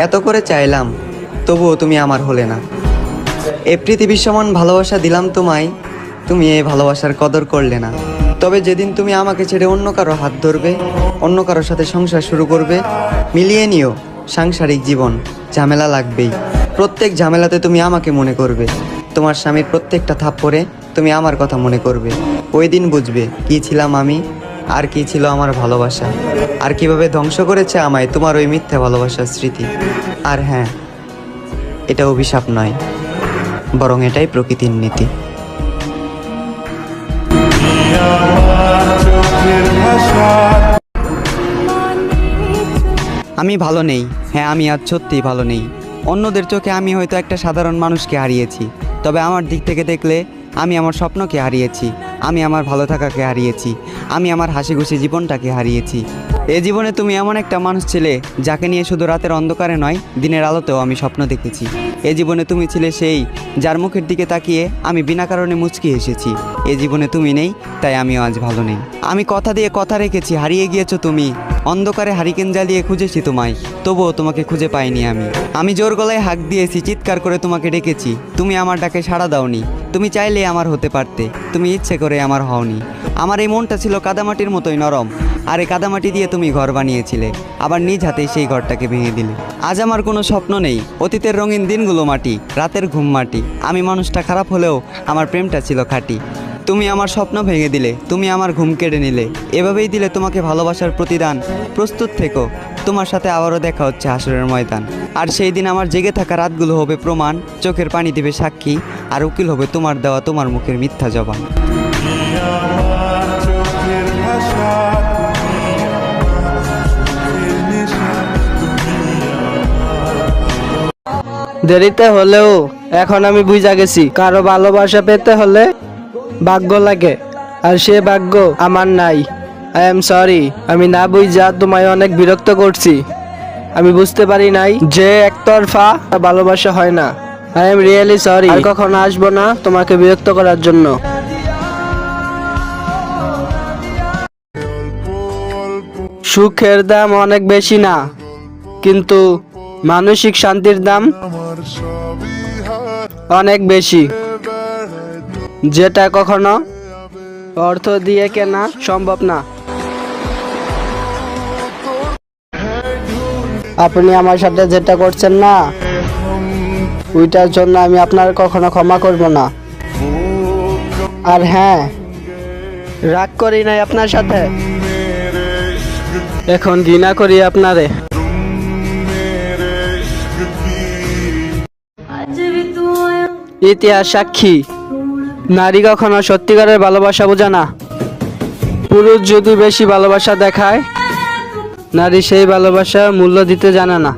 এত করে চাইলাম, তবুও তুমি আমার হলে না। এ পৃথিবীর সমান ভালোবাসা দিলাম তোমায়, তুমি এই ভালোবাসার কদর করলে না। তবে যেদিন তুমি আমাকে ছেড়ে অন্য কারো হাত ধরবে, অন্য কারোর সাথে সংসার শুরু করবে, মিলিয়ে নিও সাংসারিক জীবন, ঝামেলা লাগবেই। প্রত্যেক ঝামেলাতে তুমি আমাকে মনে করবে, তোমার স্বামীর প্রত্যেকটা থাপ্পড়ে তুমি আমার কথা মনে করবে। ওই দিন বুঝবে কী ছিলাম আমি, আর কী ছিল আমার ভালোবাসা, আর কিভাবে ধ্বংস করেছে আমায় তোমার ওই মিথ্যা ভালোবাসার স্মৃতি। আর হ্যাঁ, এটা অভিশাপ নয়, বরং এটাই প্রকৃতির নীতি। আমি ভালো নেই, হ্যাঁ আমি আজ সত্যিই ভালো নেই। অন্যদের চোখে আমি হয়তো একটা সাধারণ মানুষকে হারিয়েছি, তবে আমার দিক থেকে দেখলে আমি আমার স্বপ্নকে হারিয়েছি, আমি আমার ভালো থাকাকে হারিয়েছি, আমি আমার হাসি খুশি জীবনটাকে হারিয়েছি। এ জীবনে তুমি এমন একটা মানুষ ছিলে যাকে নিয়ে শুধু রাতের অন্ধকারে নয়, দিনের আলোতেও আমি স্বপ্ন দেখেছি। এ জীবনে তুমি ছিলে সেই যার মুখের দিকে তাকিয়ে আমি বিনা কারণে মুচকি এসেছি। এ জীবনে তুমি নেই, তাই আমিও আজ ভালো নেই। আমি কথা দিয়ে কথা রেখেছি, হারিয়ে গিয়েছো তুমি। অন্ধকারে হারিকেন জ্বালিয়ে খুঁজেছি তোমায়, তবুও তোমাকে খুঁজে পাইনি আমি জোর গলায় হাঁক দিয়েছি, চিৎকার করে তোমাকে ডেকেছি, তুমি আমার ডাকে সাড়া দাওনি। তুমি চাইলে আমার হতে পারতে, তুমি ইচ্ছে করে আমার হওনি। আমার এই মনটা ছিল কাদামাটির মতোই নরম, আর এই কাদামাটি দিয়ে তুমি ঘর বানিয়েছিলে, আবার নিজ হাতেই সেই ঘরটাকে ভেঙে দিলে। আজ আমার কোনো স্বপ্ন নেই, অতীতের রঙিন দিনগুলো মাটি, রাতের ঘুম মাটি। আমি মানুষটা খারাপ হলেও আমার প্রেমটা ছিল খাঁটি। তুমি আমার স্বপ্ন ভেঙে দিলে, তুমি আমার ঘুম কেড়ে নিলে, এভাবেই দিলে তোমাকে ভালোবাসার প্রতিদান। প্রস্তুত থেকো, তোমার সাথে আবারও দেখা হচ্ছে হাসরের ময়দান। আর সেই দিন আমার জেগে থাকা রাতগুলো হবে প্রমাণ, চোখের পানি দিবে সাক্ষী, আর উকিল হবে তোমার দেওয়া তোমার মুখের মিথ্যা জবান। দেরিতে হলেও এখন আমি বুঝা গেছি, কারো ভালোবাসা পেতে হলে ভাগ্য লাগে, আর সে ভাগ্য আমার নাই। আই এম সরি, আমি না বুঝা তোমায় অনেক বিরক্ত করছি। আমি বুঝতে পারি নাই যে একতরফা ভালোবাসা হয় না। আই এম রিয়েলি সরি, আর কখনো আসবো না তোমাকে বিরক্ত করার জন্য। সুখের দাম অনেক বেশি না, কিন্তু মানসিক শান্তির দাম অনেক বেশি, যেটা কখনো অর্থ দিয়ে কেনা সম্ভব না। আপনি আমার সাথে যেটা করছেন না, ওইটার জন্য আমি আপনার কখনো ক্ষমা করব না। আর হ্যাঁ, রাগ করি নাই আপনার সাথে, এখন ঘৃণা করি আপনারে। ইতিহাস সাক্ষী, নারী কখনো সত্যিকারের ভালোবাসা বোঝে না। পুরুষ যদি বেশি ভালোবাসা দেখায়, নারী সেই ভালোবাসা মূল্য দিতে জানে না।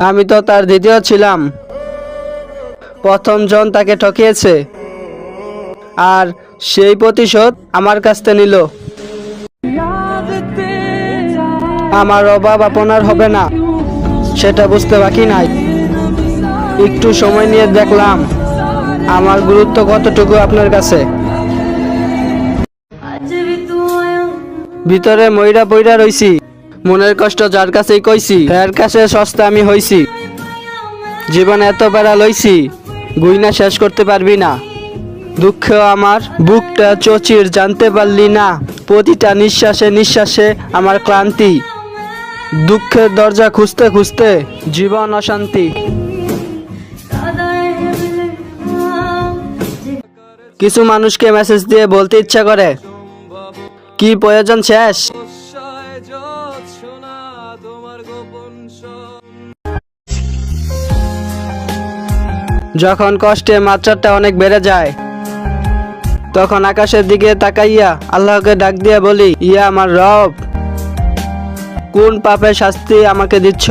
আমি তো তার দ্বিতীয় ছিলাম, প্রথম জন তাকে ঠকিয়েছে, আর সেই প্রতিশোধ আমার কাছ থেকে নিল। আমার অভাব আপনার হবে না, সেটা বুঝতে বাকি নাই। একটু সময় নিয়ে দেখলাম আমার গুরুত্ব কতটুকু আপনার কাছে। ভিতরে ময়রা পইরা রইছি, মনের কষ্ট যার কাছেই কইছি, তার কাছে সস্তা আমি হইছি। জীবনে এত বেড়া লইছি, গুইনা শেষ করতে পারবি না। দুঃখ আমার বুকটা চচির, জানতে পারলি না। প্রতিটা নিঃশ্বাসে নিঃশ্বাসে আমার ক্লান্তি, দুঃখের দরজা খুঁজতে খুঁজতে জীবন অশান্তি। কিছু মানুষকে মেসেজ দিয়ে বলতে ইচ্ছা করে, কি প্রয়োজন শেষ। যখন কষ্টের মাত্রাটা অনেক বেড়ে যায়, তখন আকাশের দিকে তাকাইয়া আল্লাহকে ডাক দিয়া বলি, ইয়া আমার রব, কোন পাপের শাস্তি আমাকে দিচ্ছ।